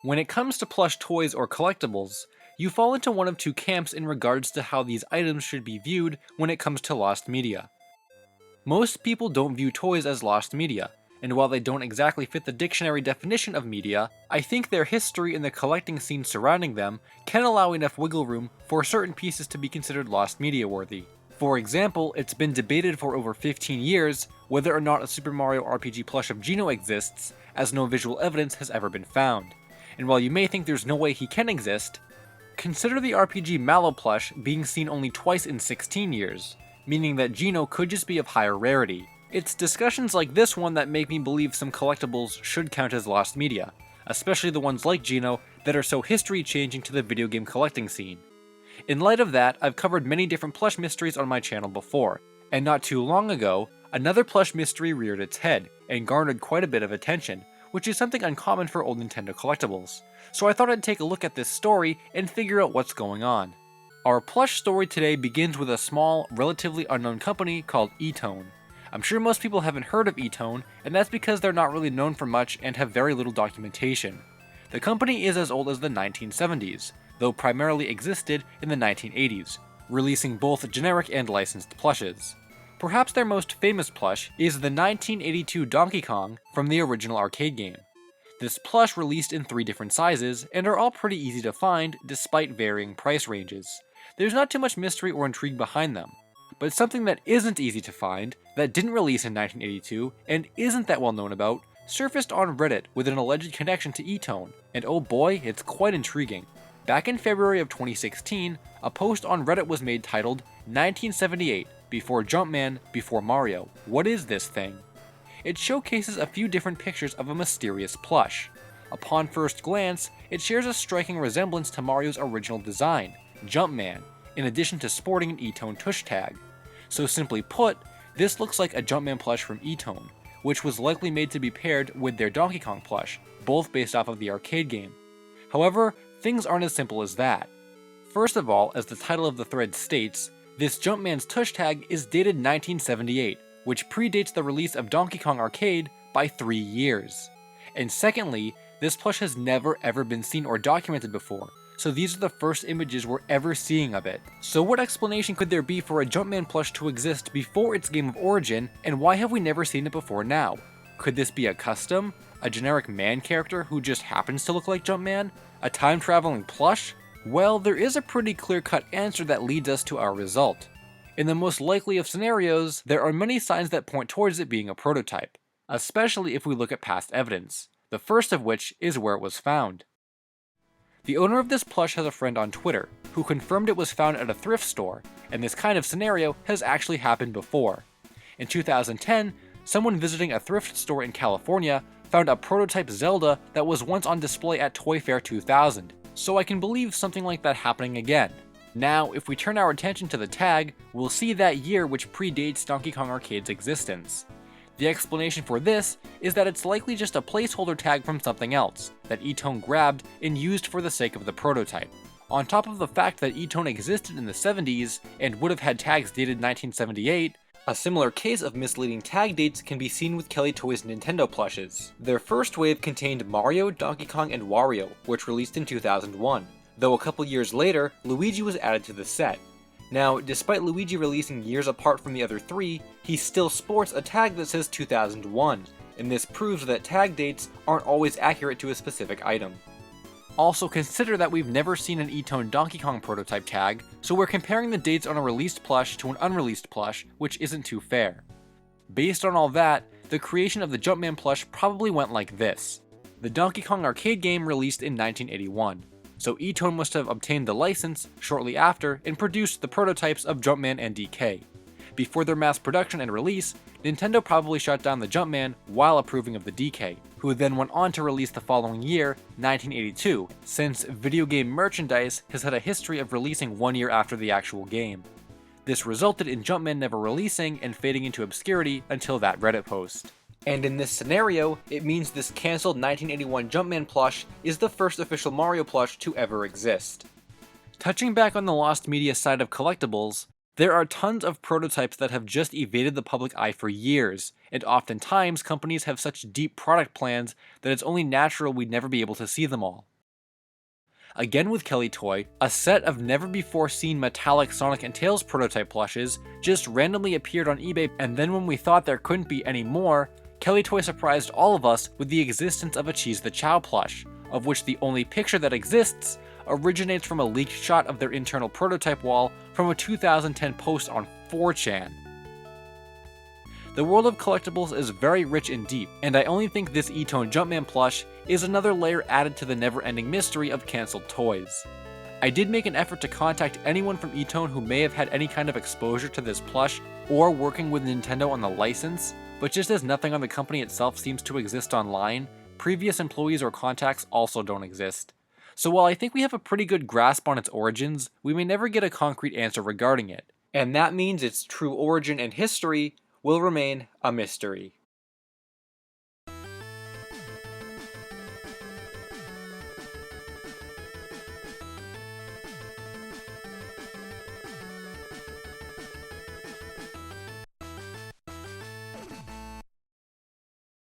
When it comes to plush toys or collectibles, you fall into one of two camps in regards to how these items should be viewed when it comes to lost media. Most people don't view toys as lost media, and while they don't exactly fit the dictionary definition of media, I think their history and the collecting scene surrounding them can allow enough wiggle room for certain pieces to be considered lost media worthy. For example, it's been debated for over 15 years whether or not a Super Mario RPG plush of Geno exists, as no visual evidence has ever been found. And while you may think there's no way he can exist, consider the RPG Mallow plush being seen only twice in 16 years, meaning that Geno could just be of higher rarity. It's discussions like this one that make me believe some collectibles should count as lost media, especially the ones like Geno that are so history-changing to the video game collecting scene. In light of that, I've covered many different plush mysteries on my channel before, and not too long ago, another plush mystery reared its head and garnered quite a bit of attention, which is something uncommon for old Nintendo collectibles. So I thought I'd take a look at this story and figure out what's going on. Our plush story today begins with a small, relatively unknown company called Etone. I'm sure most people haven't heard of Etone, and that's because they're not really known for much and have very little documentation. The company is as old as the 1970s, though primarily existed in the 1980s, releasing both generic and licensed plushes. Perhaps their most famous plush is the 1982 Donkey Kong from the original arcade game. This plush released in 3 different sizes, and are all pretty easy to find despite varying price ranges. There's not too much mystery or intrigue behind them. But something that isn't easy to find, that didn't release in 1982, and isn't that well known about, surfaced on Reddit with an alleged connection to Etone, and oh boy, it's quite intriguing. Back in February of 2016, a post on Reddit was made titled 1978, Before Jumpman, Before Mario, What is this thing? It showcases a few different pictures of a mysterious plush. Upon first glance, it shares a striking resemblance to Mario's original design, Jumpman, in addition to sporting an Etone tush tag. So simply put, this looks like a Jumpman plush from Etone, which was likely made to be paired with their Donkey Kong plush, both based off of the arcade game. However, things aren't as simple as that. First of all, as the title of the thread states, this Jumpman's tush tag is dated 1978, which predates the release of Donkey Kong Arcade by 3 years. And secondly, this plush has never ever been seen or documented before, so these are the first images we're ever seeing of it. So what explanation could there be for a Jumpman plush to exist before its game of origin, and why have we never seen it before now? Could this be a custom? A generic man character who just happens to look like Jumpman? A time-traveling plush? Well, there is a pretty clear-cut answer that leads us to our result. In the most likely of scenarios, there are many signs that point towards it being a prototype, especially if we look at past evidence, the first of which is where it was found. The owner of this plush has a friend on Twitter, who confirmed it was found at a thrift store, and this kind of scenario has actually happened before. In 2010, someone visiting a thrift store in California found a prototype Zelda that was once on display at Toy Fair 2000, so I can believe something like that happening again. Now, if we turn our attention to the tag, we'll see that year which predates Donkey Kong Arcade's existence. The explanation for this is that it's likely just a placeholder tag from something else, that Etone grabbed and used for the sake of the prototype. On top of the fact that Etone existed in the 70s and would have had tags dated 1978, a similar case of misleading tag dates can be seen with Kelly Toys' Nintendo plushes. Their first wave contained Mario, Donkey Kong, and Wario, which released in 2001, though a couple years later, Luigi was added to the set. Now, despite Luigi releasing years apart from the other 3, he still sports a tag that says 2001, and this proves that tag dates aren't always accurate to a specific item. Also consider that we've never seen an Etone Donkey Kong prototype tag, so we're comparing the dates on a released plush to an unreleased plush, which isn't too fair. Based on all that, the creation of the Jumpman plush probably went like this. The Donkey Kong arcade game released in 1981. So Etone must have obtained the license shortly after and produced the prototypes of Jumpman and DK. Before their mass production and release, Nintendo probably shut down the Jumpman while approving of the DK, who then went on to release the following year, 1982, since video game merchandise has had a history of releasing 1 year after the actual game. This resulted in Jumpman never releasing and fading into obscurity until that Reddit post. And in this scenario, it means this cancelled 1981 Jumpman plush is the first official Mario plush to ever exist. Touching back on the lost media side of collectibles, there are tons of prototypes that have just evaded the public eye for years, and oftentimes companies have such deep product plans that it's only natural we'd never be able to see them all. Again with Kelly Toy, a set of never-before-seen metallic Sonic and Tails prototype plushes just randomly appeared on eBay, and then when we thought there couldn't be any more, Kelly Toy surprised all of us with the existence of a Cheese the Chow plush, of which the only picture that exists originates from a leaked shot of their internal prototype wall from a 2010 post on 4chan. The world of collectibles is very rich and deep, and I only think this Etone Jumpman plush is another layer added to the never-ending mystery of cancelled toys. I did make an effort to contact anyone from Etone who may have had any kind of exposure to this plush or working with Nintendo on the license, but just as nothing on the company itself seems to exist online, previous employees or contacts also don't exist. So while I think we have a pretty good grasp on its origins, we may never get a concrete answer regarding it, and that means its true origin and history will remain a mystery.